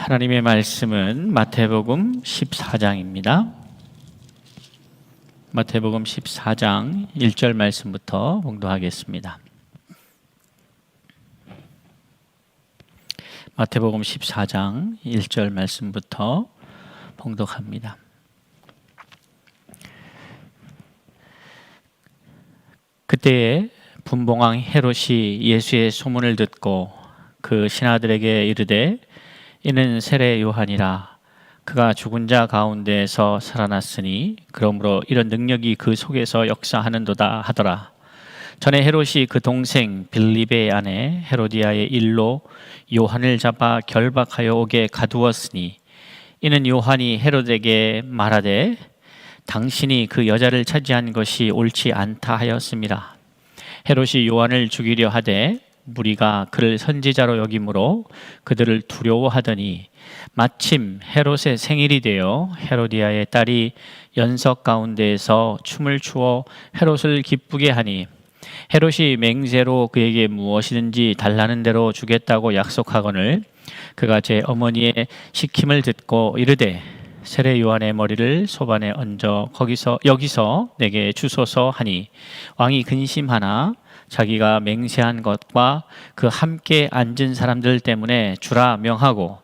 하나님의 말씀은 마태복음 14장입니다. 마태복음 14장 1절 말씀부터 봉독하겠습니다. 마태복음 14장 1절 말씀부터 봉독합니다. 그때에 분봉왕 헤롯이 예수의 소문을 듣고 그 신하들에게 이르되 이는 세례 요한이라. 그가 죽은 자 가운데에서 살아났으니 그러므로 이런 능력이 그 속에서 역사하는도다 하더라. 전에 헤롯이 그 동생 빌립의 아내 헤로디아의 일로 요한을 잡아 결박하여 옥에 가두었으니 이는 요한이 헤롯에게 말하되 당신이 그 여자를 차지한 것이 옳지 않다 하였습니다. 헤롯이 요한을 죽이려 하되 무리가 그를 선지자로 여김으로 그들을 두려워하더니 마침 헤롯의 생일이 되어 헤로디아의 딸이 연석 가운데에서 춤을 추어 헤롯을 기쁘게 하니 헤롯이 맹세로 그에게 무엇이든지 달라는 대로 주겠다고 약속하거늘 그가 제 어머니의 시킴을 듣고 이르되 세례 요한의 머리를 소반에 얹어 여기서 내게 주소서 하니 왕이 근심하나 자기가 맹세한 것과 그 함께 앉은 사람들 때문에 주라 명하고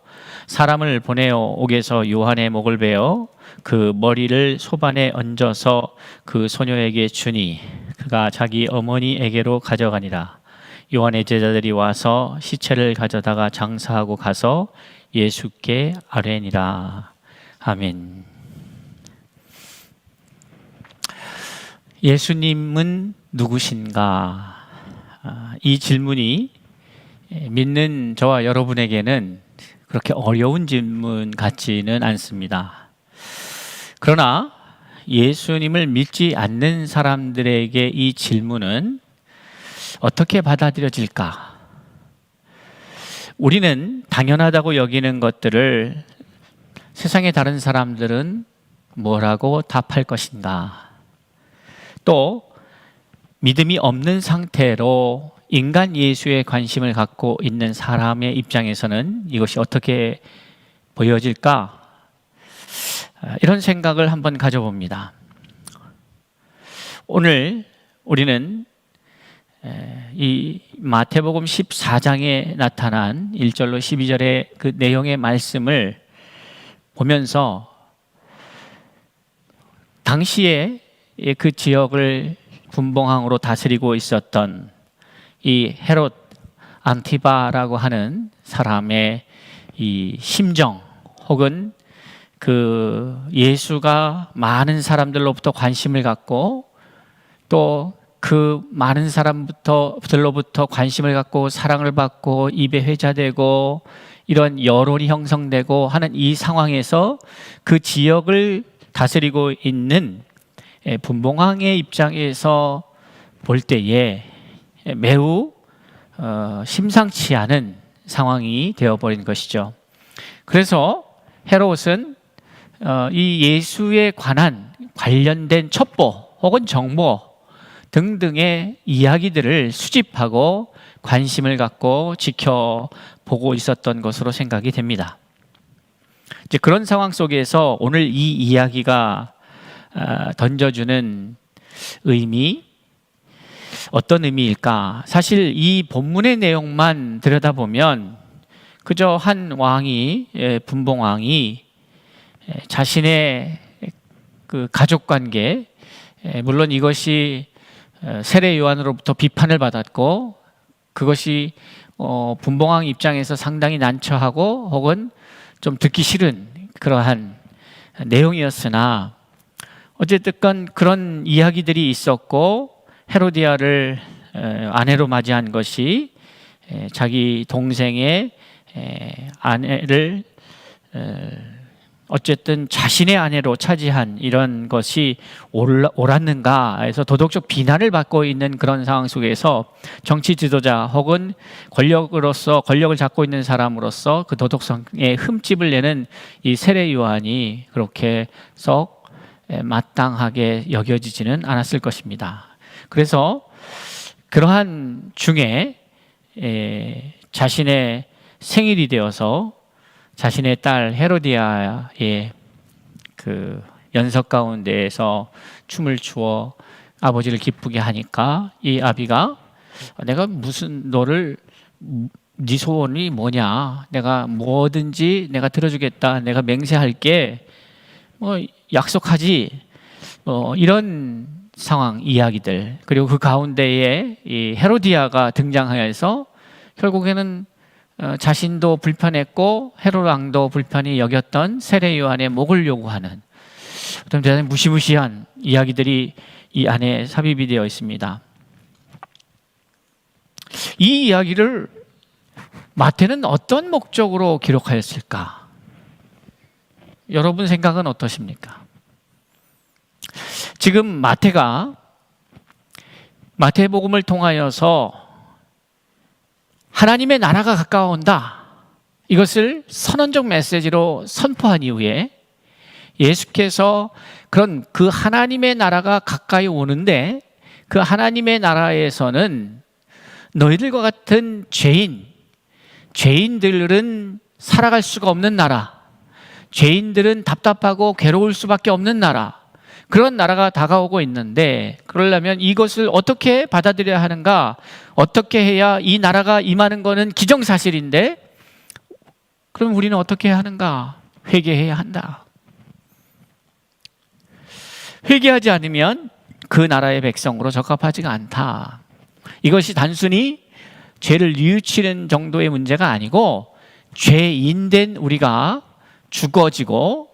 사람을 보내어 옥에서 요한의 목을 베어 그 머리를 소반에 얹어서 그 소녀에게 주니 그가 자기 어머니에게로 가져가니라. 요한의 제자들이 와서 시체를 가져다가 장사하고 가서 예수께 아뢰니라. 아멘. 예수님은 누구신가? 이 질문이 믿는 저와 여러분에게는 그렇게 어려운 질문 같지는 않습니다. 그러나 예수님을 믿지 않는 사람들에게 이 질문은 어떻게 받아들여질까? 우리는 당연하다고 여기는 것들을 세상의 다른 사람들은 뭐라고 답할 것인가? 또 믿음이 없는 상태로 인간 예수에 관심을 갖고 있는 사람의 입장에서는 이것이 어떻게 보여질까? 이런 생각을 한번 가져봅니다. 오늘 우리는 이 마태복음 14장에 나타난 1절로 12절의 그 내용의 말씀을 보면서 당시에 그 지역을 분봉왕으로 다스리고 있었던 이 헤롯 안티바라고 하는 사람의 이 심정 혹은 그 예수가 많은 사람들로부터 관심을 갖고 또 그 많은 사람들로부터 관심을 갖고 사랑을 받고 입에 회자되고 이런 여론이 형성되고 하는 이 상황에서 그 지역을 다스리고 있는 분봉왕의 입장에서 볼 때에 매우 심상치 않은 상황이 되어버린 것이죠. 그래서 헤롯은 이 예수에 관련된 첩보 혹은 정보 등등의 이야기들을 수집하고 관심을 갖고 지켜보고 있었던 것으로 생각이 됩니다. 이제 그런 상황 속에서 오늘 이 이야기가 던져주는 의미, 어떤 의미일까? 사실 이 본문의 내용만 들여다보면 그저 한 왕이, 분봉왕이 자신의 그 가족관계, 물론 이것이 세례 요한으로부터 비판을 받았고 그것이 분봉왕 입장에서 상당히 난처하고 혹은 좀 듣기 싫은 그러한 내용이었으나 어쨌든 그런 이야기들이 있었고 헤로디아를 아내로 맞이한 것이 자기 동생의 아내를 어쨌든 자신의 아내로 차지한 이런 것이 옳았는가 해서 도덕적 비난을 받고 있는 그런 상황 속에서 정치 지도자 혹은 권력을 잡고 있는 사람으로서 그 도덕성에 흠집을 내는 이 세례 요한이 그렇게 썩 마땅하게 여겨지지는 않았을 것입니다. 그래서 그러한 중에 자신의 생일이 되어서 자신의 딸 헤로디아의 그 연석 가운데에서 춤을 추어 아버지를 기쁘게 하니까 이 아비가 내가 무슨 너를 네 소원이 뭐냐? 내가 뭐든지 내가 들어주겠다. 내가 맹세할게. 뭐 약속하지. 이런 상황 이야기들. 그리고 그 가운데에 이 헤로디아가 등장하여서 결국에는 자신도 불편했고 헤롯 왕도 불편히 여겼던 세례 요한의 목을 요구하는 어떤 대단히 무시무시한 이야기들이 이 안에 삽입이 되어 있습니다. 이 이야기를 마태는 어떤 목적으로 기록하였을까? 여러분 생각은 어떠십니까? 지금 마태가 마태복음을 통하여서 하나님의 나라가 가까워온다, 이것을 선언적 메시지로 선포한 이후에 예수께서 그런 그 하나님의 나라가 가까이 오는데 그 하나님의 나라에서는 너희들과 같은 죄인들은 살아갈 수가 없는 나라, 죄인들은 답답하고 괴로울 수밖에 없는 나라, 그런 나라가 다가오고 있는데 그러려면 이것을 어떻게 받아들여야 하는가? 어떻게 해야 이 나라가 임하는 것은 기정사실인데 그럼 우리는 어떻게 해야 하는가? 회개해야 한다. 회개하지 않으면 그 나라의 백성으로 적합하지가 않다. 이것이 단순히 죄를 뉘우치는 정도의 문제가 아니고 죄인된 우리가 죽어지고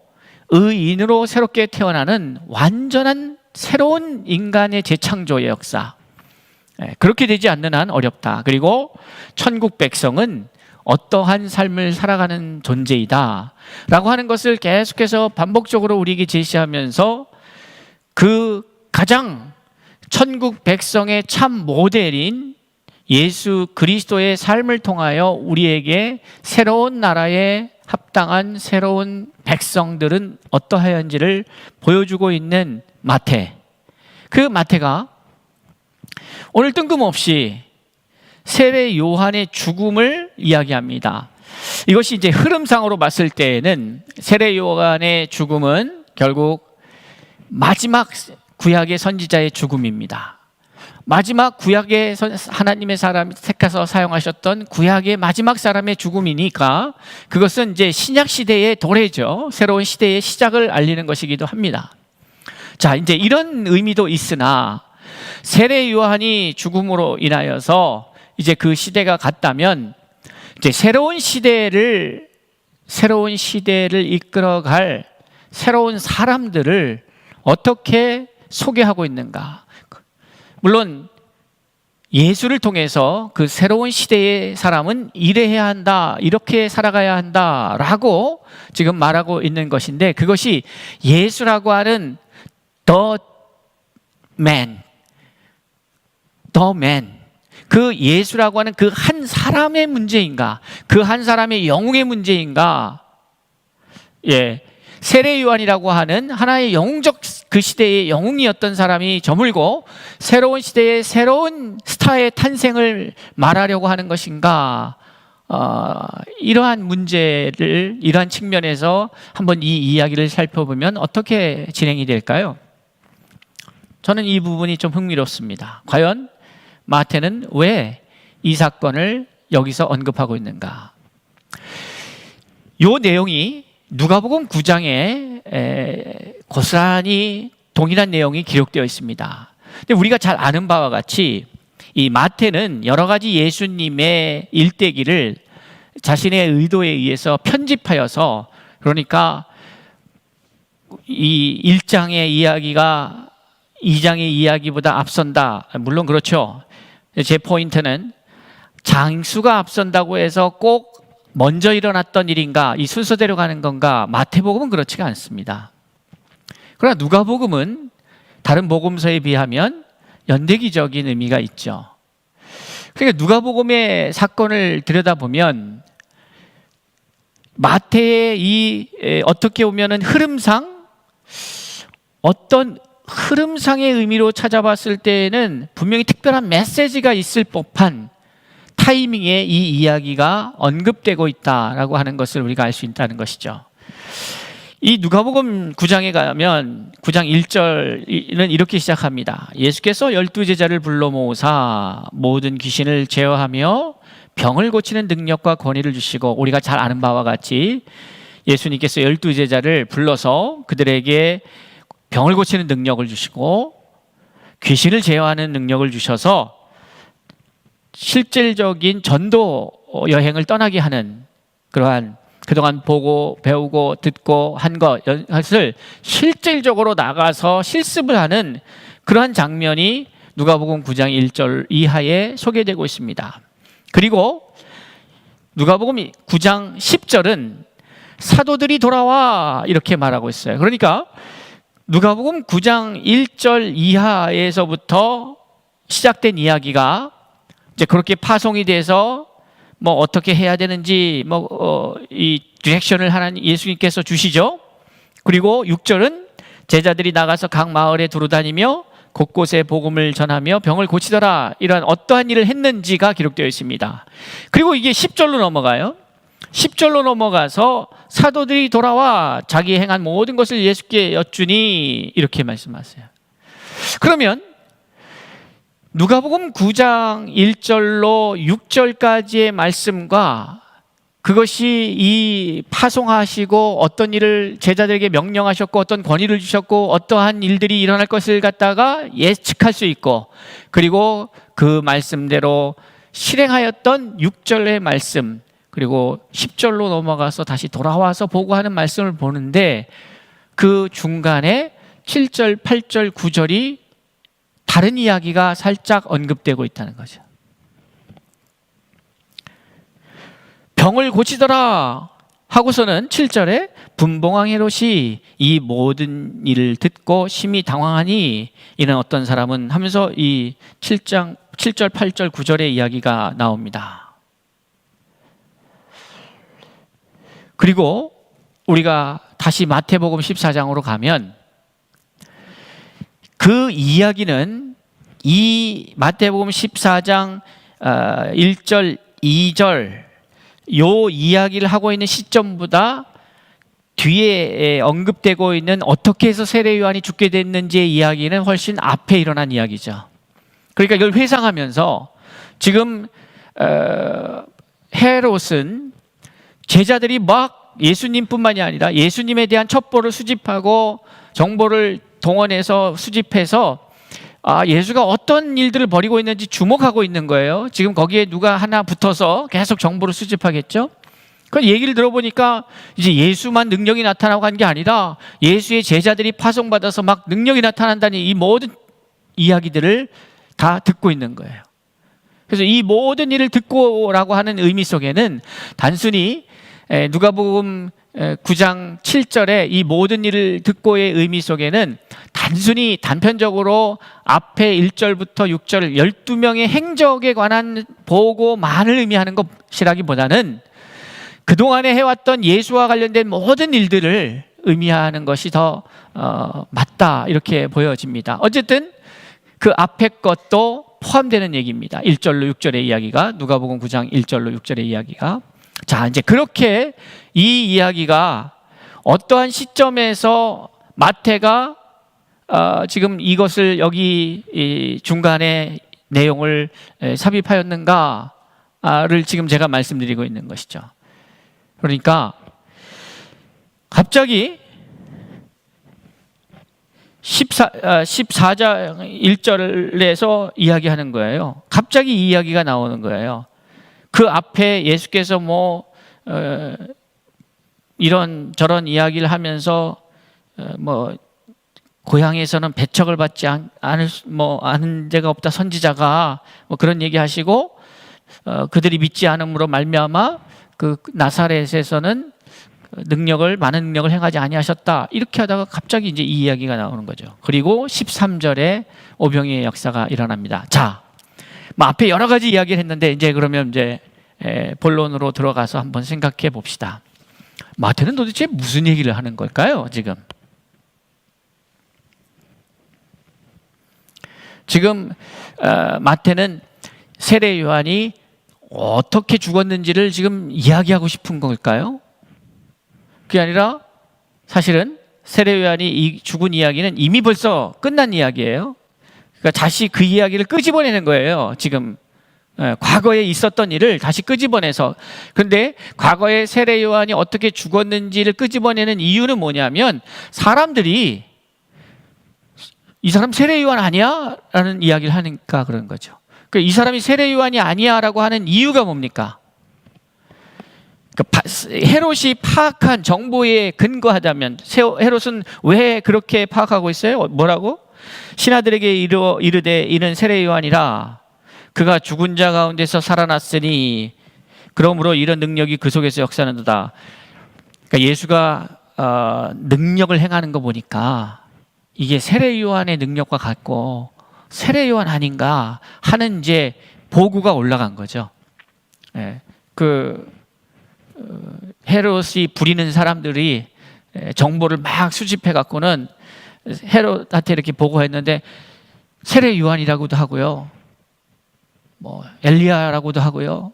의인으로 새롭게 태어나는 완전한 새로운 인간의 재창조의 역사, 그렇게 되지 않는 한 어렵다. 그리고 천국 백성은 어떠한 삶을 살아가는 존재이다 라고 하는 것을 계속해서 반복적으로 우리에게 제시하면서 그 가장 천국 백성의 참 모델인 예수 그리스도의 삶을 통하여 우리에게 새로운 나라에 합당한 새로운 백성들은 어떠하였는지를 보여주고 있는 마태. 그 마태가 오늘 뜬금없이 세례 요한의 죽음을 이야기합니다. 이것이 이제 흐름상으로 봤을 때에는 세례 요한의 죽음은 결국 마지막 구약의 선지자의 죽음입니다. 마지막 구약의 하나님의 사람이 택해서 사용하셨던 구약의 마지막 사람의 죽음이니까 그것은 이제 신약 시대의 도래죠. 새로운 시대의 시작을 알리는 것이기도 합니다. 자, 이제 이런 의미도 있으나 세례 요한이 죽음으로 인하여서 이제 그 시대가 갔다면 이제 새로운 시대를 이끌어갈 새로운 사람들을 어떻게 소개하고 있는가? 물론 예수를 통해서 그 새로운 시대의 사람은 이래야 한다, 이렇게 살아가야 한다라고 지금 말하고 있는 것인데 그것이 예수라고 하는 the man, 그 예수라고 하는 그 한 사람의 문제인가? 그 한 사람의 영웅의 문제인가? 세례 요한이라고 하는 하나의 영웅적 그 시대의 영웅이었던 사람이 저물고 새로운 시대의 새로운 스타의 탄생을 말하려고 하는 것인가? 이러한 문제를 이러한 측면에서 한번 이 이야기를 살펴보면 어떻게 진행이 될까요? 저는 이 부분이 좀 흥미롭습니다. 과연 마태는 왜 이 사건을 여기서 언급하고 있는가? 이 내용이 누가복음 9장에 고스란히 동일한 내용이 기록되어 있습니다. 근데 우리가 잘 아는 바와 같이 이 마태는 여러 가지 예수님의 일대기를 자신의 의도에 의해서 편집하여서, 그러니까 이 1장의 이야기가 2장의 이야기보다 앞선다. 물론 그렇죠. 제 포인트는 장수가 앞선다고 해서 꼭 먼저 일어났던 일인가, 이 순서대로 가는 건가? 마태복음은 그렇지가 않습니다. 그러나 누가복음은 다른 복음서에 비하면 연대기적인 의미가 있죠. 그러니까 누가복음의 사건을 들여다보면 마태의 이 어떻게 보면은 흐름상, 어떤 흐름상의 의미로 찾아봤을 때에는 분명히 특별한 메시지가 있을 법한 타이밍에 이 이야기가 언급되고 있다라고 하는 것을 우리가 알 수 있다는 것이죠. 이 누가복음 9장에 가면 9장 1절은 이렇게 시작합니다. 예수께서 12제자를 불러 모으사 모든 귀신을 제어하며 병을 고치는 능력과 권위를 주시고, 우리가 잘 아는 바와 같이 예수님께서 12제자를 불러서 그들에게 병을 고치는 능력을 주시고 귀신을 제어하는 능력을 주셔서 실질적인 전도 여행을 떠나게 하는, 그러한 그동안 보고 배우고 듣고 한 것을 실질적으로 나가서 실습을 하는 그러한 장면이 누가복음 9장 1절 이하에 소개되고 있습니다. 그리고 누가복음 9장 10절은 사도들이 돌아와 이렇게 말하고 있어요. 그러니까 누가복음 9장 1절 이하에서부터 시작된 이야기가 이제 그렇게 파송이 돼서 뭐 어떻게 해야 되는지 이 디렉션을 하나님 예수님께서 주시죠. 그리고 6절은 제자들이 나가서 각 마을에 두루다니며 곳곳에 복음을 전하며 병을 고치더라, 이런 어떠한 일을 했는지가 기록되어 있습니다. 그리고 이게 10절로 넘어가요. 10절로 넘어가서 사도들이 돌아와 자기 행한 모든 것을 예수께 여쭈니 이렇게 말씀하세요. 그러면 누가복음 9장 1절로 6절까지의 말씀과 그것이 이 파송하시고 어떤 일을 제자들에게 명령하셨고 어떤 권위를 주셨고 어떠한 일들이 일어날 것을 갖다가 예측할 수 있고, 그리고 그 말씀대로 실행하였던 6절의 말씀, 그리고 10절로 넘어가서 다시 돌아와서 보고하는 말씀을 보는데, 그 중간에 7절, 8절, 9절이 다른 이야기가 살짝 언급되고 있다는 거죠. 병을 고치더라 하고서는 7절에 분봉왕 헤롯이 이 모든 일을 듣고 심히 당황하니 이는 어떤 사람은 하면서 이 7절, 8절, 9절의 이야기가 나옵니다. 그리고 우리가 다시 마태복음 14장으로 가면 그 이야기는 이 마태복음 14장 1절, 2절 요 이야기를 하고 있는 시점보다 뒤에 언급되고 있는 어떻게 해서 세례 요한이 죽게 됐는지의 이야기는 훨씬 앞에 일어난 이야기죠. 그러니까 이걸 회상하면서 지금 헤롯은 제자들이 막 예수님뿐만이 아니라 예수님에 대한 첩보를 수집하고 정보를 동원해서 수집해서 예수가 어떤 일들을 벌이고 있는지 주목하고 있는 거예요. 지금 거기에 누가 하나 붙어서 계속 정보를 수집하겠죠. 그 얘기를 들어보니까 이제 예수만 능력이 나타나고 한 게 아니라 예수의 제자들이 파송받아서 막 능력이 나타난다니 이 모든 이야기들을 다 듣고 있는 거예요. 그래서 이 모든 일을 듣고라고 하는 의미 속에는 단순히 누가복음 9장 7절에 이 모든 일을 듣고의 의미 속에는 단순히 단편적으로 앞에 1절부터 6절 12명의 행적에 관한 보고만을 의미하는 것이라기보다는 그동안에 해왔던 예수와 관련된 모든 일들을 의미하는 것이 더 맞다, 이렇게 보여집니다. 어쨌든 그 앞에 것도 포함되는 얘기입니다. 1절로 6절의 이야기가, 누가복음 9장 1절로 6절의 이야기가. 자, 이제 그렇게 이 이야기가 어떠한 시점에서 마태가 지금 이것을 여기 중간에 내용을 삽입하였는가를 지금 제가 말씀드리고 있는 것이죠. 그러니까 갑자기 14장 1절에서 이야기하는 거예요. 갑자기 이 이야기가 나오는 거예요. 그 앞에 예수께서 이런 저런 이야기를 하면서 고향에서는 배척을 받지 않은 데가 없다, 선지자가 그런 얘기하시고 그들이 믿지 않음으로 말미암아 그 나사렛에서는 많은 능력을 행하지 아니하셨다, 이렇게 하다가 갑자기 이제 이 이야기가 나오는 거죠. 그리고 13절에 오병이의 역사가 일어납니다. 자, 앞에 여러 가지 이야기를 했는데 이제 그러면 이제 본론으로 들어가서 한번 생각해 봅시다. 마태는 도대체 무슨 얘기를 하는 걸까요? 지금 마태는 세례 요한이 어떻게 죽었는지를 지금 이야기하고 싶은 걸까요? 그게 아니라 사실은 세례 요한이 이 죽은 이야기는 이미 벌써 끝난 이야기예요. 그러니까 다시 그 이야기를 끄집어내는 거예요. 지금 과거에 있었던 일을 다시 끄집어내서. 그런데 과거에 세례 요한이 어떻게 죽었는지를 끄집어내는 이유는 뭐냐면 사람들이 이 사람 세례 요한 아니야? 라는 이야기를 하니까 그런 거죠. 그러니까 이 사람이 세례 요한이 아니야 라고 하는 이유가 뭡니까? 그러니까 헤롯이 파악한 정보에 근거하자면 헤롯은 왜 그렇게 파악하고 있어요? 뭐라고? 신하들에게 이르되 이는 세례 요한이라 그가 죽은 자 가운데서 살아났으니 그러므로 이런 능력이 그 속에서 역사하는도다. 그러니까 예수가 능력을 행하는 거 보니까 이게 세례 요한의 능력과 같고 세례 요한 아닌가 하는 이제 보고가 올라간 거죠. 헤롯이 부리는 사람들이 정보를 막 수집해 갖고는 헤롯한테 이렇게 보고했는데 세례 요한이라고도 하고요, 뭐 엘리야라고도 하고요,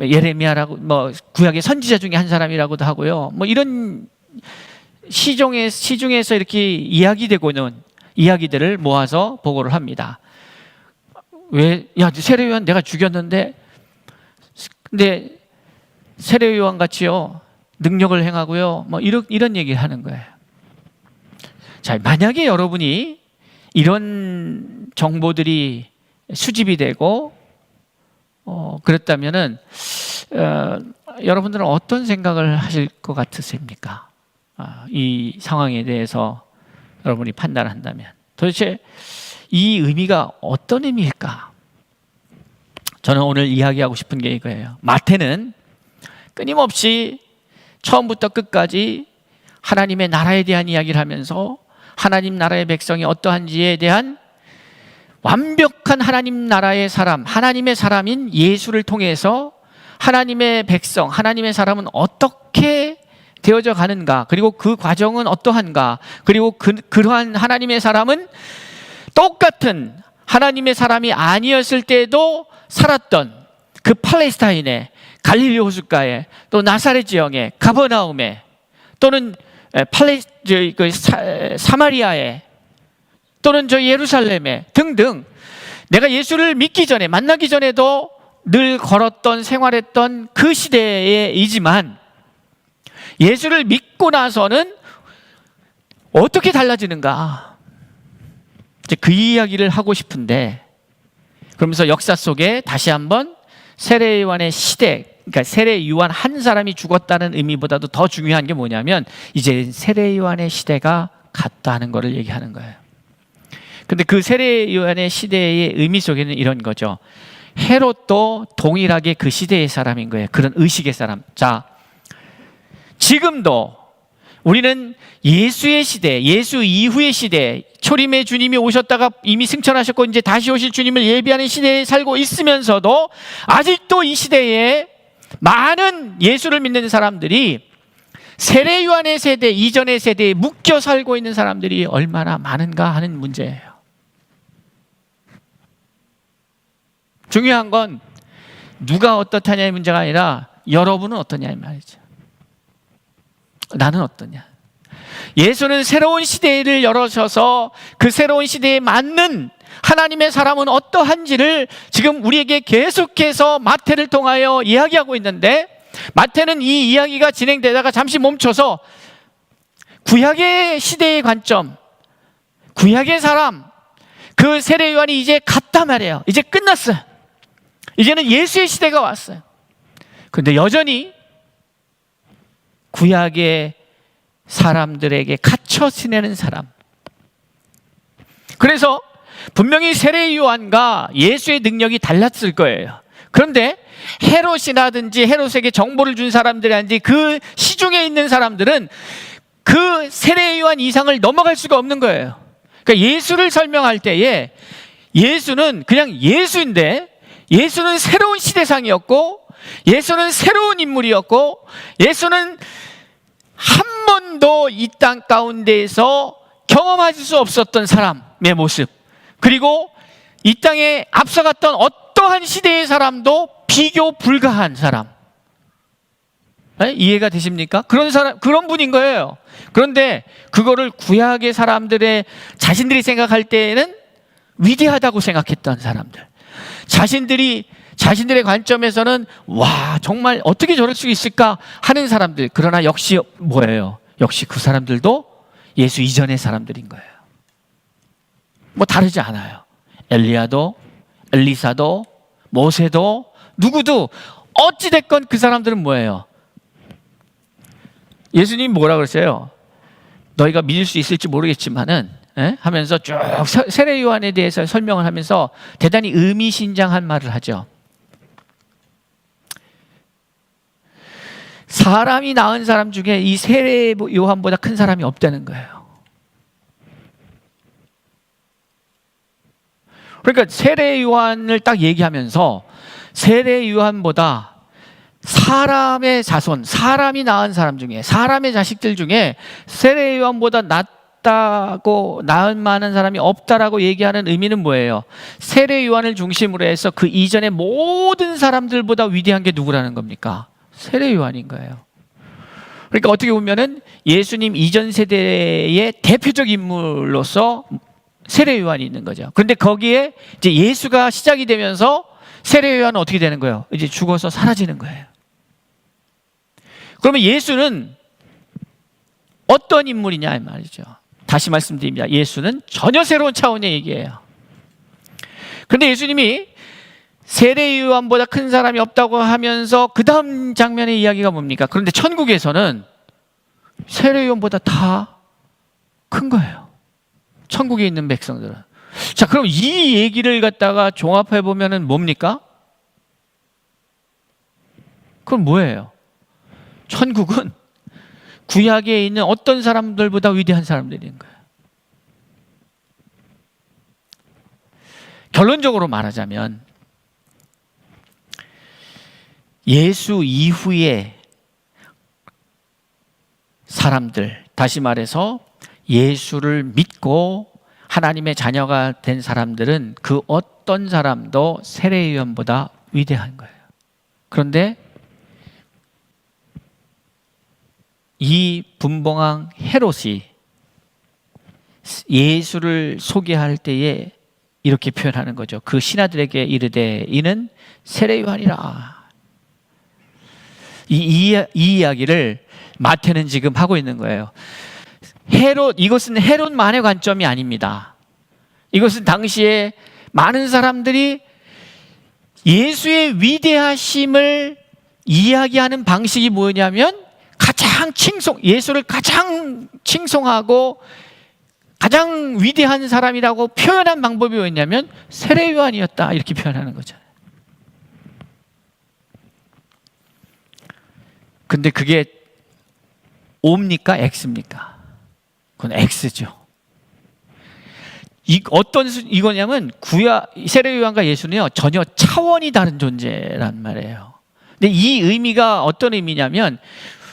예레미야라고 뭐 구약의 선지자 중에 한 사람이라고도 하고요, 뭐 이런 시중에서 이렇게 이야기되고는 이야기들을 모아서 보고를 합니다. 왜? 야, 세례 요한 내가 죽였는데, 근데 세례 요한 같이요 능력을 행하고요, 뭐 이런 얘기를 하는 거예요. 자, 만약에 여러분이 이런 정보들이 수집이 되고 그랬다면은 여러분들은 어떤 생각을 하실 것 같으십니까? 이 상황에 대해서 여러분이 판단한다면 도대체 이 의미가 어떤 의미일까? 저는 오늘 이야기하고 싶은 게 이거예요. 마태는 끊임없이 처음부터 끝까지 하나님의 나라에 대한 이야기를 하면서 하나님 나라의 백성이 어떠한지에 대한 완벽한 하나님 나라의 사람, 하나님의 사람인 예수를 통해서 하나님의 백성, 하나님의 사람은 어떻게 되어져 가는가, 그리고 그 과정은 어떠한가, 그리고 그러한 하나님의 사람은 똑같은 하나님의 사람이 아니었을 때도 살았던 그 팔레스타인에, 갈릴리 호숫가에, 또 나사렛 지역에, 가버나움에, 또는 사마리아에, 또는 예루살렘에 등등 내가 예수를 믿기 전에, 만나기 전에도 늘 걸었던, 생활했던 그 시대이지만 예수를 믿고 나서는 어떻게 달라지는가, 이제 그 이야기를 하고 싶은데, 그러면서 역사 속에 다시 한번 세례 요한의 시대, 그러니까 세례 요한 한 사람이 죽었다는 의미보다도 더 중요한 게 뭐냐면 이제 세례 요한의 시대가 갔다는 것을 얘기하는 거예요. 근데 그 세례 요한의 시대의 의미 속에는 이런 거죠. 헤롯도 동일하게 그 시대의 사람인 거예요. 그런 의식의 사람. 자, 지금도 우리는 예수의 시대, 예수 이후의 시대, 초림의 주님이 오셨다가 이미 승천하셨고 이제 다시 오실 주님을 예비하는 시대에 살고 있으면서도 아직도 이 시대에 많은 예수를 믿는 사람들이 세례 요한의 세대, 이전의 세대에 묶여 살고 있는 사람들이 얼마나 많은가 하는 문제예요. 중요한 건 누가 어떻다냐의 문제가 아니라 여러분은 어떠냐의 말이죠. 나는 어떠냐. 예수는 새로운 시대를 열어셔서 그 새로운 시대에 맞는 하나님의 사람은 어떠한지를 지금 우리에게 계속해서 마태를 통하여 이야기하고 있는데, 마태는 이 이야기가 진행되다가 잠시 멈춰서 구약의 시대의 관점, 구약의 사람, 그 세례 요한이 이제 갔다 말이에요. 이제 끝났어요. 이제는 예수의 시대가 왔어요. 그런데 여전히 구약의 사람들에게 갇혀 지내는 사람. 그래서 분명히 세례 요한과 예수의 능력이 달랐을 거예요. 그런데 헤롯이라든지 헤롯에게 정보를 준 사람들이라든지 그 시중에 있는 사람들은 그 세례 요한 이상을 넘어갈 수가 없는 거예요. 그러니까 예수를 설명할 때에 예수는 그냥 예수인데, 예수는 새로운 시대상이었고, 예수는 새로운 인물이었고, 예수는 한 번도 이 땅 가운데에서 경험할 수 없었던 사람의 모습, 그리고 이 땅에 앞서갔던 어떠한 어떠한 시대의 사람도 비교 불가한 사람. 네? 이해가 되십니까? 그런 사람, 그런 분인 거예요. 그런데 그거를 구약의 사람들의 자신들이 생각할 때에는 위대하다고 생각했던 사람들, 자신들의 관점에서는 와, 정말 어떻게 저럴 수 있을까 하는 사람들. 그러나 역시 뭐예요? 역시 그 사람들도 예수 이전의 사람들인 거예요. 뭐 다르지 않아요. 엘리야도, 엘리사도, 모세도, 누구도 어찌됐건 그 사람들은 뭐예요? 예수님이 뭐라 그랬어요? 너희가 믿을 수 있을지 모르겠지만은 하면서 쭉 세례 요한에 대해서 설명을 하면서 대단히 의미심장한 말을 하죠. 사람이 낳은 사람 중에 이 세례 요한보다 큰 사람이 없다는 거예요. 그러니까 세례 요한을 딱 얘기하면서 세례 요한보다 사람의 자손, 사람이 낳은 사람 중에, 사람의 자식들 중에 세례 요한보다 낫다고, 낳은 많은 사람이 없다라고 얘기하는 의미는 뭐예요? 세례 요한을 중심으로 해서 그 이전의 모든 사람들보다 위대한 게 누구라는 겁니까? 세례 요한인 거예요. 그러니까 어떻게 보면은 예수님 이전 세대의 대표적 인물로서 세례 요한이 있는 거죠. 그런데 거기에 이제 예수가 시작이 되면서 세례 요한은 어떻게 되는 거예요? 이제 죽어서 사라지는 거예요. 그러면 예수는 어떤 인물이냐 이 말이죠. 다시 말씀드립니다. 예수는 전혀 새로운 차원의 얘기예요. 그런데 예수님이 세례 요한보다 큰 사람이 없다고 하면서 그 다음 장면의 이야기가 뭡니까? 그런데 천국에서는 세례 요한보다 다 큰 거예요. 천국에 있는 백성들은. 자, 그럼 이 얘기를 갖다가 종합해 보면은 뭡니까? 그럼 뭐예요? 천국은 구약에 있는 어떤 사람들보다 위대한 사람들인 거예요. 결론적으로 말하자면 예수 이후의 사람들, 다시 말해서 예수를 믿고 하나님의 자녀가 된 사람들은 그 어떤 사람도 세례 요한보다 위대한 거예요. 그런데 이 분봉왕 헤롯이 예수를 소개할 때에 이렇게 표현하는 거죠. 그 신하들에게 이르되 이는 세례 요한이라. 이 이야기를 마태는 지금 하고 있는 거예요. 이것은 헤롯만의 관점이 아닙니다. 이것은 당시에 많은 사람들이 예수의 위대하심을 이야기하는 방식이 뭐냐면 예수를 가장 칭송하고 가장 위대한 사람이라고 표현한 방법이 뭐였냐면 세례 요한이었다, 이렇게 표현하는 거잖아요. 근데 그게 O입니까? X입니까? 그건 X죠. 이거냐면 세례 요한과 예수는요 전혀 차원이 다른 존재란 말이에요. 근데 이 의미가 어떤 의미냐면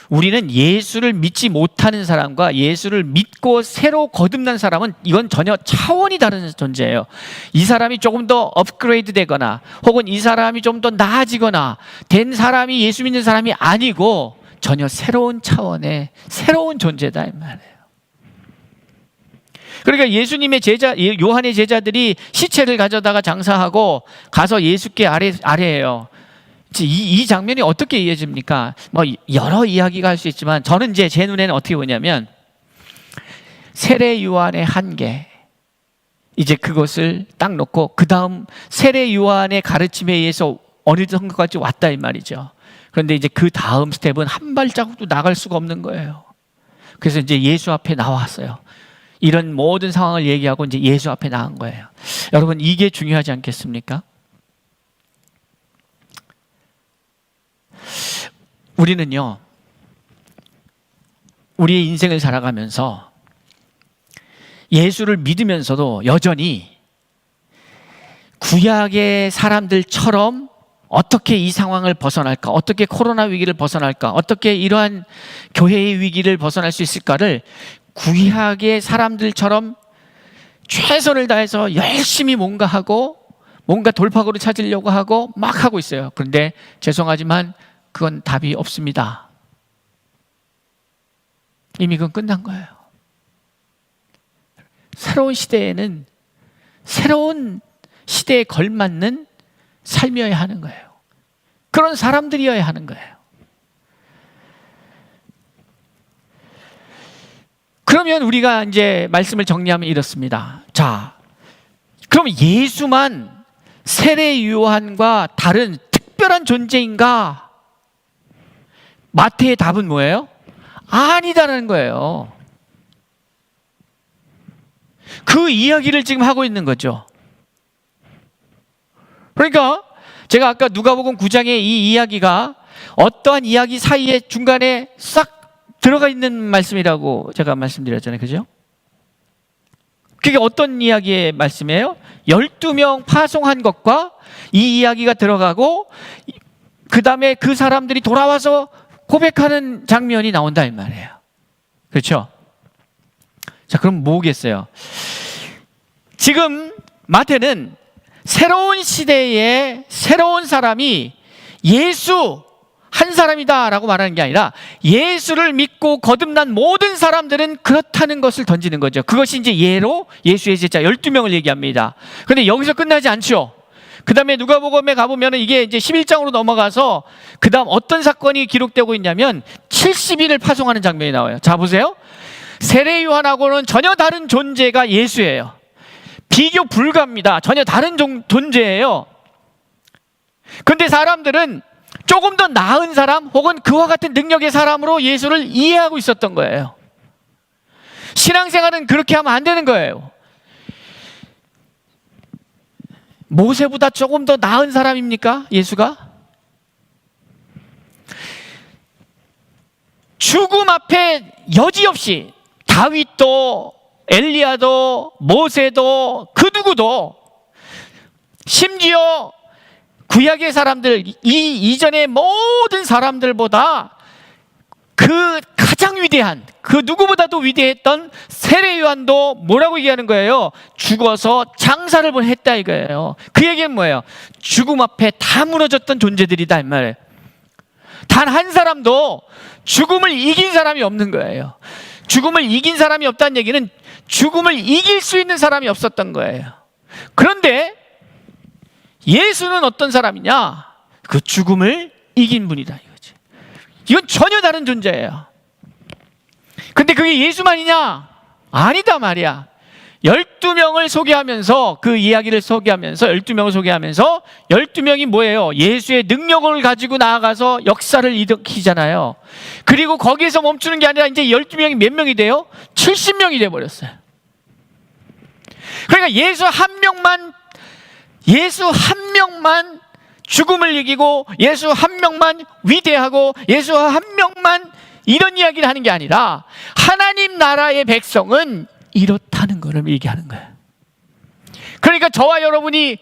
우리는 예수를 믿지 못하는 사람과 예수를 믿고 새로 거듭난 사람은 이건 전혀 차원이 다른 존재예요. 이 사람이 조금 더 업그레이드 되거나 혹은 이 사람이 좀 더 나아지거나 된 사람이 예수 믿는 사람이 아니고 전혀 새로운 차원의 새로운 존재다 이 말이에요. 그러니까 예수님의 요한의 제자들이 시체를 가져다가 장사하고 가서 예수께 아뢰해요. 이 장면이 어떻게 이해집니까? 뭐 여러 이야기가 할 수 있지만 저는 이제 제 눈에는 어떻게 보냐면 세례 요한의 한계, 이제 그것을 딱 놓고 그 다음 세례 요한의 가르침에 의해서 어느 정도까지 왔다 이 말이죠. 그런데 이제 그 다음 스텝은 한 발자국도 나갈 수가 없는 거예요. 그래서 이제 예수 앞에 나왔어요. 이런 모든 상황을 얘기하고 이제 예수 앞에 나온 거예요. 여러분, 이게 중요하지 않겠습니까? 우리는요, 우리의 인생을 살아가면서 예수를 믿으면서도 여전히 구약의 사람들처럼 어떻게 이 상황을 벗어날까, 어떻게 코로나 위기를 벗어날까, 어떻게 이러한 교회의 위기를 벗어날 수 있을까를 구약의 사람들처럼 최선을 다해서 열심히 뭔가 하고 뭔가 돌파구를 찾으려고 하고 막 하고 있어요. 그런데 죄송하지만 그건 답이 없습니다. 이미 그건 끝난 거예요. 새로운 시대에는 새로운 시대에 걸맞는 삶이어야 하는 거예요. 그런 사람들이어야 하는 거예요. 그러면 우리가 이제 말씀을 정리하면 이렇습니다. 자, 그럼 예수만 세례 요한과 다른 특별한 존재인가? 마태의 답은 뭐예요? 아니다라는 거예요. 그 이야기를 지금 하고 있는 거죠. 그러니까 제가 아까 누가복음 9장의 이 이야기가 어떠한 이야기 사이에 중간에 싹 들어가 있는 말씀이라고 제가 말씀드렸잖아요. 그죠? 그게 어떤 이야기의 말씀이에요? 12명 파송한 것과 이 이야기가 들어가고 그 다음에 그 사람들이 돌아와서 고백하는 장면이 나온다 이 말이에요. 그렇죠? 자, 그럼 뭐겠어요? 지금 마태는 새로운 시대에 새로운 사람이 예수 한 사람이다라고 말하는 게 아니라 예수를 믿고 거듭난 모든 사람들은 그렇다는 것을 던지는 거죠. 그것이 이제 예로 예수의 제자 12명을 얘기합니다. 그런데 여기서 끝나지 않죠. 그 다음에 누가복음에 가보면 이게 이제 11장으로 넘어가서 그 다음 어떤 사건이 기록되고 있냐면 70인을 파송하는 장면이 나와요. 자, 보세요. 세례 요한하고는 전혀 다른 존재가 예수예요. 비교 불가합니다. 전혀 다른 존재예요. 그런데 사람들은 조금 더 나은 사람 혹은 그와 같은 능력의 사람으로 예수를 이해하고 있었던 거예요. 신앙생활은 그렇게 하면 안 되는 거예요. 모세보다 조금 더 나은 사람입니까? 예수가? 죽음 앞에 여지없이 다윗도 엘리야도 모세도 그 누구도 심지어 구약의 사람들 이전의 모든 사람들보다 그 가장 위대한 그 누구보다도 위대했던 세례 요한도 뭐라고 얘기하는 거예요? 죽어서 장사를 했다 이거예요. 그 얘기는 뭐예요? 죽음 앞에 다 무너졌던 존재들이다 이 말이에요. 단 한 사람도 죽음을 이긴 사람이 없는 거예요. 죽음을 이긴 사람이 없다는 얘기는 죽음을 이길 수 있는 사람이 없었던 거예요. 그런데 예수는 어떤 사람이냐? 그 죽음을 이긴 분이다 이거지. 이건 전혀 다른 존재예요. 근데 그게 예수만이냐? 아니다 말이야. 12명을 소개하면서 그 이야기를 소개하면서 12명을 소개하면서 12명이 뭐예요? 예수의 능력을 가지고 나아가서 역사를 일으키잖아요. 그리고 거기에서 멈추는 게 아니라 이제 12명이 몇 명이 돼요? 70명이 돼버렸어요. 그러니까 예수 한 명만 죽음을 이기고 예수 한 명만 위대하고 예수 한 명만 이런 이야기를 하는 게 아니라 하나님 나라의 백성은 이렇다는 것을 얘기하는 거예요. 그러니까 저와 여러분이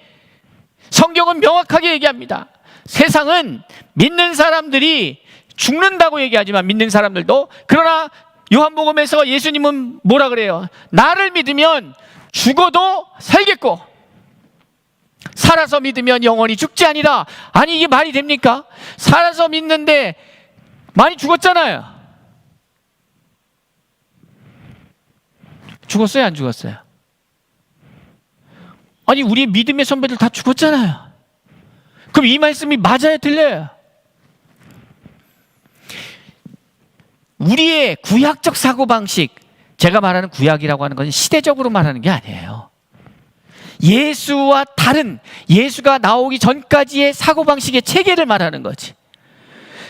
성경은 명확하게 얘기합니다. 세상은 믿는 사람들이 죽는다고 얘기하지만 믿는 사람들도, 그러나 요한복음에서 예수님은 뭐라 그래요? 나를 믿으면 죽어도 살겠고 살아서 믿으면 영원히 죽지 아니라. 아니 이게 말이 됩니까? 살아서 믿는데 많이 죽었잖아요. 죽었어요 안 죽었어요? 아니 우리 믿음의 선배들 다 죽었잖아요. 그럼 이 말씀이 맞아요 틀려요? 우리의 구약적 사고방식, 제가 말하는 구약이라고 하는 것은 시대적으로 말하는 게 아니에요. 예수와 다른, 예수가 나오기 전까지의 사고방식의 체계를 말하는 거지.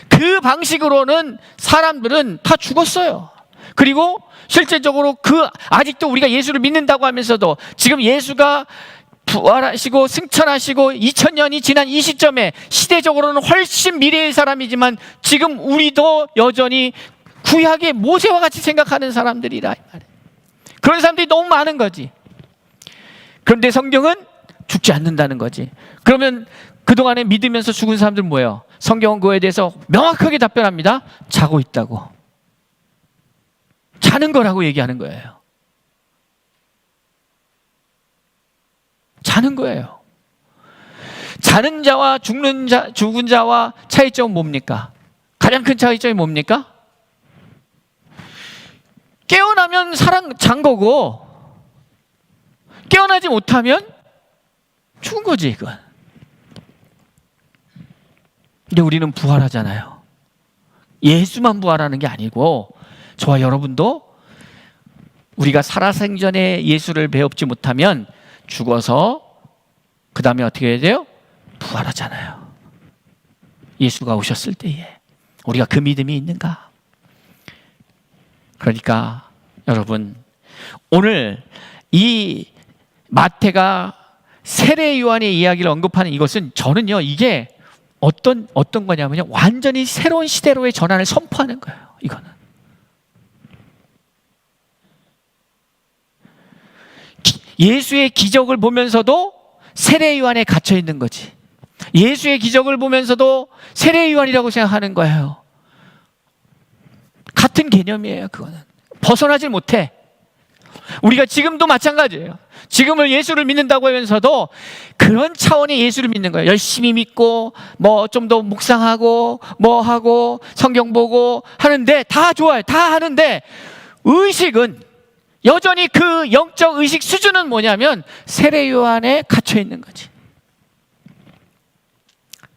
그 방식으로는 사람들은 다 죽었어요. 그리고 실제적으로 아직도 우리가 예수를 믿는다고 하면서도 지금 예수가 부활하시고 승천하시고 2000년이 지난 이 시점에 시대적으로는 훨씬 미래의 사람이지만 지금 우리도 여전히 구약의 모세와 같이 생각하는 사람들이라. 그런 사람들이 너무 많은 거지. 그런데 성경은 죽지 않는다는 거지. 그러면 그동안에 믿으면서 죽은 사람들은 뭐예요? 성경은 그거에 대해서 명확하게 답변합니다. 자고 있다고. 자는 거라고 얘기하는 거예요. 자는 거예요. 자는 자와 죽은 자와 차이점은 뭡니까? 가장 큰 차이점이 뭡니까? 깨어나면 잔 거고, 깨어나지 못하면 죽은 거지, 그건. 근데 우리는 부활하잖아요. 예수만 부활하는 게 아니고, 저와 여러분도 우리가 살아생전에 예수를 배웁지 못하면 죽어서 그 다음에 어떻게 해야 돼요? 부활하잖아요. 예수가 오셨을 때에 우리가 그 믿음이 있는가? 그러니까 여러분, 오늘 이 마태가 세례 요한의 이야기를 언급하는 이것은, 저는요, 이게 어떤 거냐면요, 완전히 새로운 시대로의 전환을 선포하는 거예요. 이거는 예수의 기적을 보면서도 세례 요한에 갇혀 있는 거지. 예수의 기적을 보면서도 세례 요한이라고 생각하는 거예요. 같은 개념이에요. 그거는 벗어나질 못해. 우리가 지금도 마찬가지예요. 지금을 예수를 믿는다고 하면서도 그런 차원의 예수를 믿는 거예요. 열심히 믿고 뭐 좀 더 묵상하고 뭐 하고 성경 보고 하는데 다 좋아요. 다 하는데 의식은 여전히 그 영적 의식 수준은 뭐냐면 세례 요한에 갇혀 있는 거지.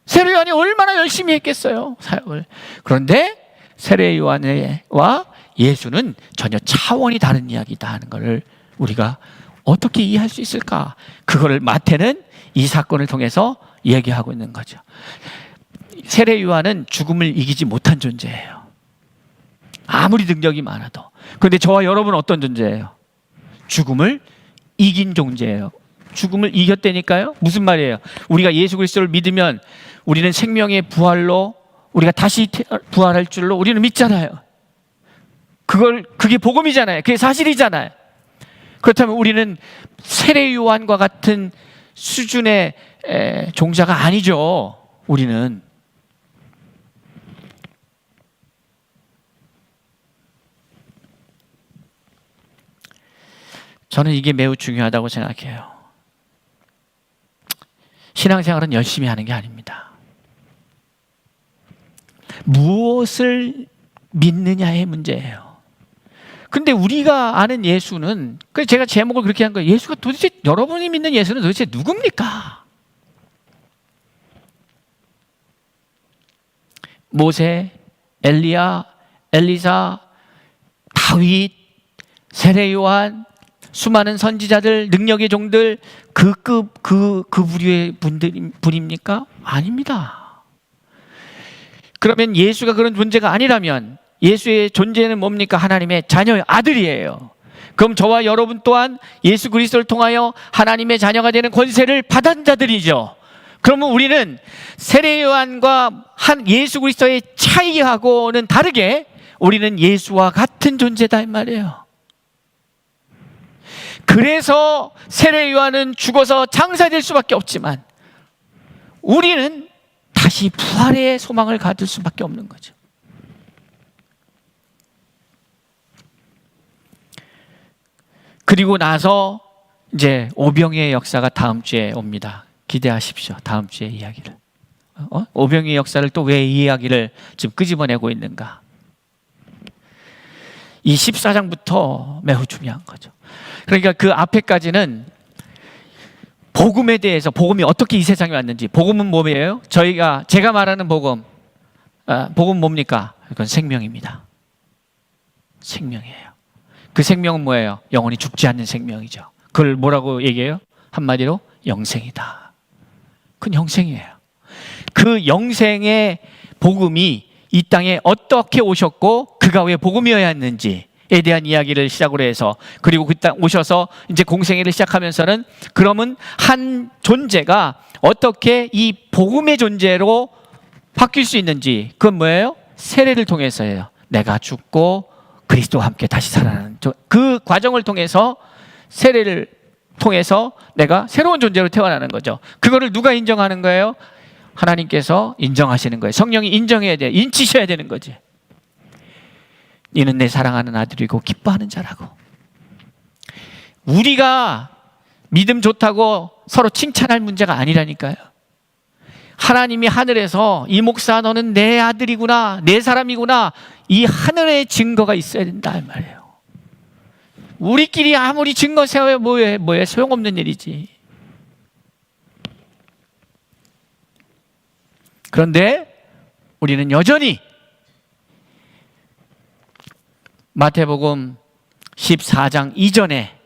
세례 요한이 얼마나 열심히 했겠어요, 사역을. 그런데 세례 요한과 예수는 전혀 차원이 다른 이야기다 하는 것을 우리가 어떻게 이해할 수 있을까? 그거를 마태는 이 사건을 통해서 얘기하고 있는 거죠. 세례 요한은 죽음을 이기지 못한 존재예요. 아무리 능력이 많아도. 그런데 저와 여러분은 어떤 존재예요? 죽음을 이긴 존재예요. 죽음을 이겼다니까요? 무슨 말이에요? 우리가 예수 그리스도를 믿으면 우리는 생명의 부활로 우리가 다시 부활할 줄로 우리는 믿잖아요. 그게 복음이잖아요. 그게 사실이잖아요. 그렇다면 우리는 세례 요한과 같은 수준의 종자가 아니죠. 우리는. 저는 이게 매우 중요하다고 생각해요. 신앙생활은 열심히 하는 게 아닙니다. 무엇을 믿느냐의 문제예요. 근데 우리가 아는 예수는, 그래서 제가 제목을 그렇게 한 거예요. 예수가 도대체, 여러분이 믿는 예수는 도대체 누굽니까? 모세, 엘리야, 엘리사, 다윗, 세례 요한, 수많은 선지자들, 능력의 종들, 그 부류의 분입니까? 아닙니다. 그러면 예수가 그런 존재가 아니라면 예수의 존재는 뭡니까? 하나님의 자녀의 아들이에요. 그럼 저와 여러분 또한 예수 그리스도를 통하여 하나님의 자녀가 되는 권세를 받은 자들이죠. 그러면 우리는 세례 요한과 한 예수 그리스도의 차이하고는 다르게 우리는 예수와 같은 존재다 이 말이에요. 그래서 세례 요한은 죽어서 장사될 수밖에 없지만 우리는 다시 부활의 소망을 가질 수밖에 없는 거죠. 그리고 나서 이제 오병이의 역사가 다음 주에 옵니다. 기대하십시오. 다음 주에 이야기를. 오병이의 역사를 또 왜 이 이야기를 지금 끄집어내고 있는가? 이 14장부터 매우 중요한 거죠. 그러니까 그 앞에까지는 복음에 대해서, 복음이 어떻게 이 세상에 왔는지. 복음은 뭐예요? 제가 말하는 복음 뭡니까? 그건 생명입니다. 생명이에요. 그 생명은 뭐예요? 영원히 죽지 않는 생명이죠. 그걸 뭐라고 얘기해요? 한마디로 영생이다. 그건 영생이에요. 그 영생의 복음이 이 땅에 어떻게 오셨고 그가 왜 복음이어야 했는지에 대한 이야기를 시작으로 해서, 그리고 그 땅 오셔서 이제 공생애를 시작하면서는 그러면 한 존재가 어떻게 이 복음의 존재로 바뀔 수 있는지, 그건 뭐예요? 세례를 통해서예요. 내가 죽고 그리스도와 함께 다시 살아나는 그 과정을 통해서, 세례를 통해서 내가 새로운 존재로 태어나는 거죠. 그거를 누가 인정하는 거예요? 하나님께서 인정하시는 거예요. 성령이 인정해야 돼요. 인치셔야 되는 거지. 이는 내 사랑하는 아들이고 기뻐하는 자라고. 우리가 믿음 좋다고 서로 칭찬할 문제가 아니라니까요. 하나님이 하늘에서 이 목사 너는 내 아들이구나, 내 사람이구나, 이 하늘의 증거가 있어야 된다 이 말이에요. 우리끼리 아무리 증거 세워야 뭐해 소용없는 일이지. 그런데 우리는 여전히 마태복음 14장 이전에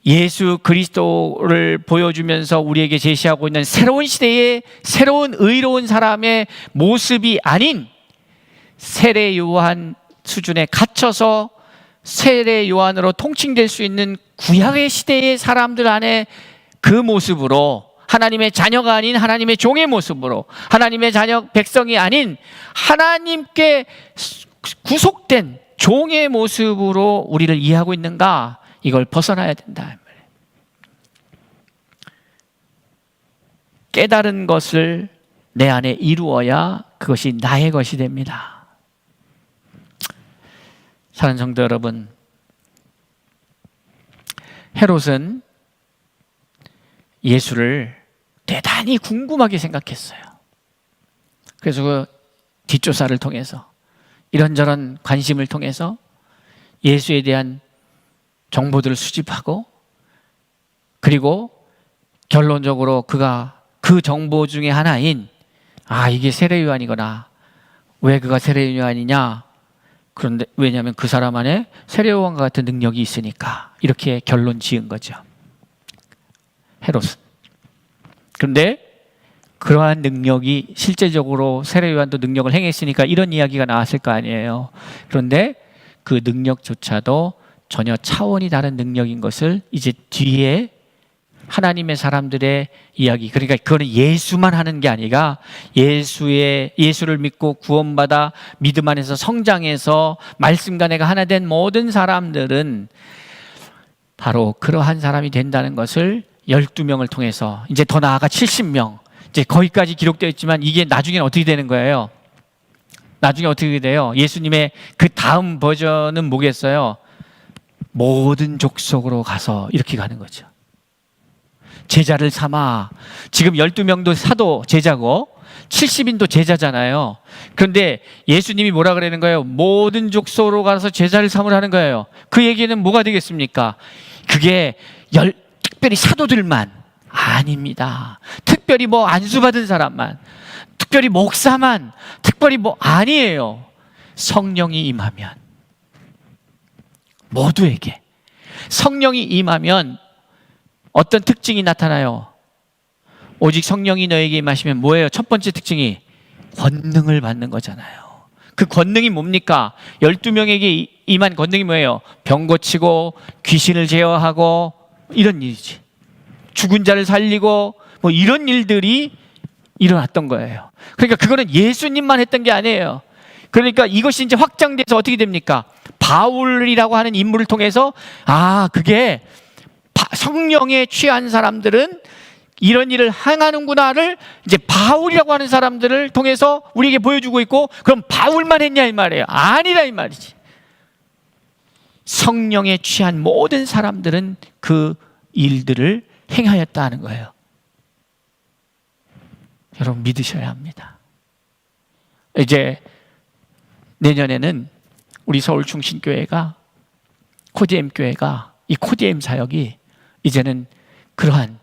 예수 그리스도를 보여주면서 우리에게 제시하고 있는 새로운 시대의 새로운 의로운 사람의 모습이 아닌 세례 요한 수준에 갇혀서 세례 요한으로 통칭될 수 있는 구약의 시대의 사람들 안에 그 모습으로, 하나님의 자녀가 아닌 하나님의 종의 모습으로, 하나님의 자녀 백성이 아닌 하나님께 구속된 종의 모습으로 우리를 이해하고 있는가, 이걸 벗어나야 된다. 깨달은 것을 내 안에 이루어야 그것이 나의 것이 됩니다. 사랑하는 성도 여러분, 헤롯은 예수를 대단히 궁금하게 생각했어요. 그래서 그 뒷조사를 통해서, 이런저런 관심을 통해서 예수에 대한 정보들을 수집하고, 그리고 결론적으로 그가 그 정보 중에 하나인, 이게 세례 요한이구나. 왜 그가 세례 요한이냐? 그런데 왜냐하면 그 사람 안에 세례 요한과 같은 능력이 있으니까, 이렇게 결론 지은 거죠, 헤롯은. 그런데 그러한 능력이 실제적으로 세례 요한도 능력을 행했으니까 이런 이야기가 나왔을 거 아니에요. 그런데 그 능력조차도 전혀 차원이 다른 능력인 것을 이제 뒤에 하나님의 사람들의 이야기, 그러니까 그거는 예수만 하는 게 아니라 예수를 믿고 구원받아 믿음 안에서 성장해서 말씀과 내가 하나 된 모든 사람들은 바로 그러한 사람이 된다는 것을 12명을 통해서, 이제 더 나아가 70명, 이제 거기까지 기록되어 있지만 이게 나중에는 어떻게 되는 거예요? 나중에 어떻게 돼요? 예수님의 그 다음 버전은 뭐겠어요? 모든 족속으로 가서 이렇게 가는 거죠. 제자를 삼아. 지금 12명도 사도 제자고 70인도 제자잖아요. 그런데 예수님이 뭐라 그러는 거예요? 모든 족속으로 가서 제자를 삼으라는 거예요. 그 얘기는 뭐가 되겠습니까? 그게 특별히 사도들만 아닙니다. 특별히 안수받은 사람만, 특별히 목사만, 특별히 아니에요. 성령이 임하면, 모두에게 성령이 임하면 어떤 특징이 나타나요? 오직 성령이 너에게 임하시면 뭐예요? 첫 번째 특징이 권능을 받는 거잖아요. 그 권능이 뭡니까? 12명에게 임한 권능이 뭐예요? 병 고치고 귀신을 제어하고 이런 일이지. 죽은 자를 살리고 이런 일들이 일어났던 거예요. 그러니까 그거는 예수님만 했던 게 아니에요. 그러니까 이것이 이제 확장돼서 어떻게 됩니까? 바울이라고 하는 인물을 통해서 그게 성령에 취한 사람들은 이런 일을 행하는구나를 이제 바울이라고 하는 사람들을 통해서 우리에게 보여주고 있고, 그럼 바울만 했냐 이 말이에요? 아니라 이 말이지. 성령에 취한 모든 사람들은 그 일들을 행하였다는 거예요. 여러분 믿으셔야 합니다. 이제 내년에는 우리 서울 충신교회가, 코디엠 교회가, 이 코디엠 사역이 이제는 그러한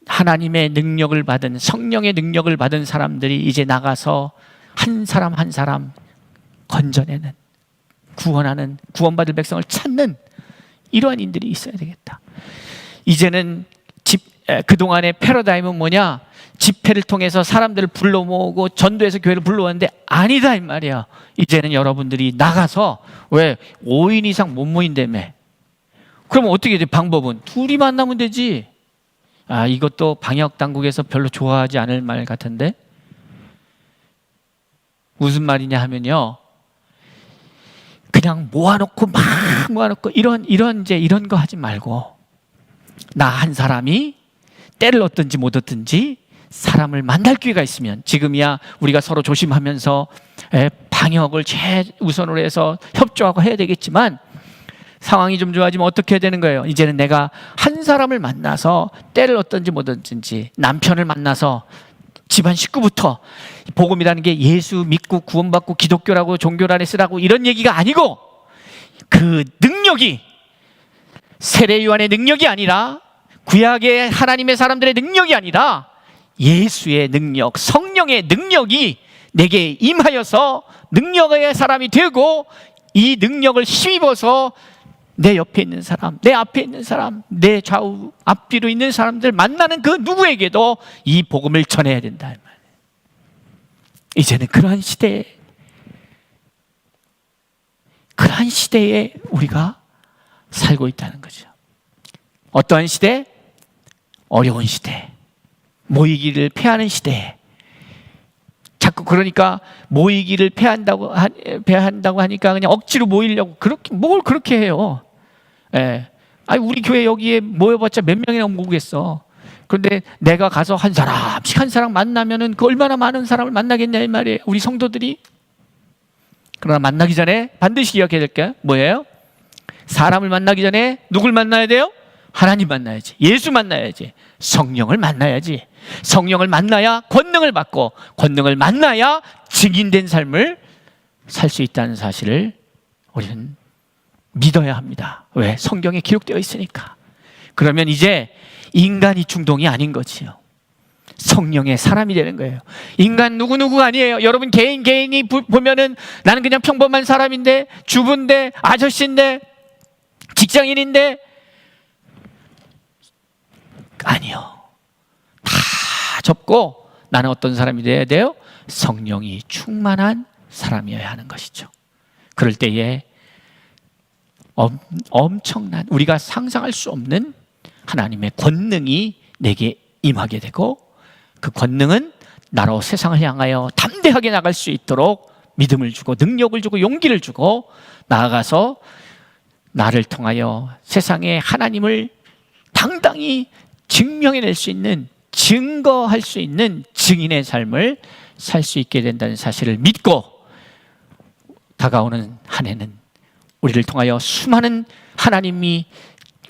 하나님의 능력을 받은, 성령의 능력을 받은 사람들이 이제 나가서 한 사람 한 사람 건져내는, 구원하는, 구원받을 백성을 찾는 이러한 인들이 있어야 되겠다. 이제는 그동안의 패러다임은 뭐냐? 집회를 통해서 사람들을 불러 모으고 전도해서 교회를 불러왔는데 아니다 이 말이야. 이제는 여러분들이 나가서, 왜 5인 이상 못 모인다며. 그럼 어떻게 돼? 방법은 둘이 만나면 되지. 이것도 방역 당국에서 별로 좋아하지 않을 말 같은데, 무슨 말이냐 하면요, 그냥 모아놓고 막 모아놓고 이런 거 하지 말고, 나 한 사람이 때를 얻든지 못 얻든지 사람을 만날 기회가 있으면, 지금이야 우리가 서로 조심하면서 방역을 최우선으로 해서 협조하고 해야 되겠지만, 상황이 좀 좋아지면 어떻게 해야 되는 거예요? 이제는 내가 한 사람을 만나서 때를 얻든지 못 얻든지, 남편을 만나서 집안 식구부터, 복음이라는 게 예수 믿고 구원받고 기독교라고 종교 안에 쓰라고 이런 얘기가 아니고, 그 능력이 세례 요한의 능력이 아니라, 구약의 하나님의 사람들의 능력이 아니라 예수의 능력, 성령의 능력이 내게 임하여서 능력의 사람이 되고, 이 능력을 힘입어서 내 옆에 있는 사람, 내 앞에 있는 사람, 내 좌우 앞뒤로 있는 사람들 만나는 그 누구에게도 이 복음을 전해야 된다. 이제는 그러한 시대에 우리가 살고 있다는 거죠. 어떠한 시대? 어려운 시대, 모이기를 패하는 시대에 자꾸, 그러니까 모이기를 패한다고 하니까 그냥 억지로 모이려고 뭘 그렇게 해요. 예. 아니, 우리 교회 여기에 모여봤자 몇 명이나 모으겠어. 그런데 내가 가서 한 사람 만나면은 그 얼마나 많은 사람을 만나겠냐 이 말이에요, 우리 성도들이. 그러나 만나기 전에 반드시 기억해야 될 게 뭐예요? 사람을 만나기 전에 누굴 만나야 돼요? 하나님 만나야지, 예수 만나야지, 성령을 만나야지. 성령을 만나야 권능을 받고, 권능을 만나야 증인된 삶을 살 수 있다는 사실을 우리는 믿어야 합니다. 왜? 성경에 기록되어 있으니까. 그러면 이제 인간이 중동이 아닌 거지요. 성령의 사람이 되는 거예요. 인간 누구누구가 아니에요. 여러분 개인이 보면은 나는 그냥 평범한 사람인데, 주부인데, 아저씨인데, 직장인인데, 아니요. 다 접고 나는 어떤 사람이 되어야 돼요? 성령이 충만한 사람이어야 하는 것이죠. 그럴 때에 엄청난, 우리가 상상할 수 없는 하나님의 권능이 내게 임하게 되고, 그 권능은 나로 세상을 향하여 담대하게 나갈 수 있도록 믿음을 주고 능력을 주고 용기를 주고, 나아가서 나를 통하여 세상에 하나님을 당당히 증명해낼 수 있는, 증거할 수 있는 증인의 삶을 살 수 있게 된다는 사실을 믿고, 다가오는 한 해는 우리를 통하여 수많은 하나님이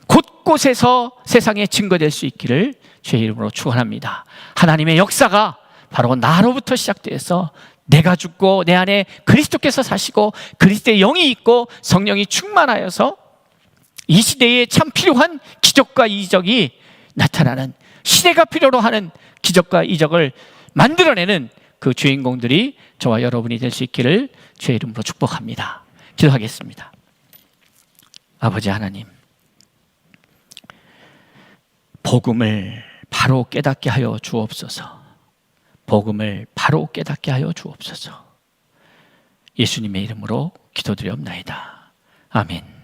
곳곳에서 세상에 증거될 수 있기를 주의 이름으로 축원합니다. 하나님의 역사가 바로 나로부터 시작돼서 내가 죽고 내 안에 그리스도께서 사시고 그리스도의 영이 있고 성령이 충만하여서 이 시대에 참 필요한 기적과 이적이 나타나는, 시대가 필요로 하는 기적과 이적을 만들어내는 그 주인공들이 저와 여러분이 될 수 있기를 주의 이름으로 축복합니다. 기도하겠습니다. 아버지 하나님, 복음을 바로 깨닫게 하여 주옵소서. 복음을 바로 깨닫게 하여 주옵소서. 예수님의 이름으로 기도드리옵나이다. 아멘.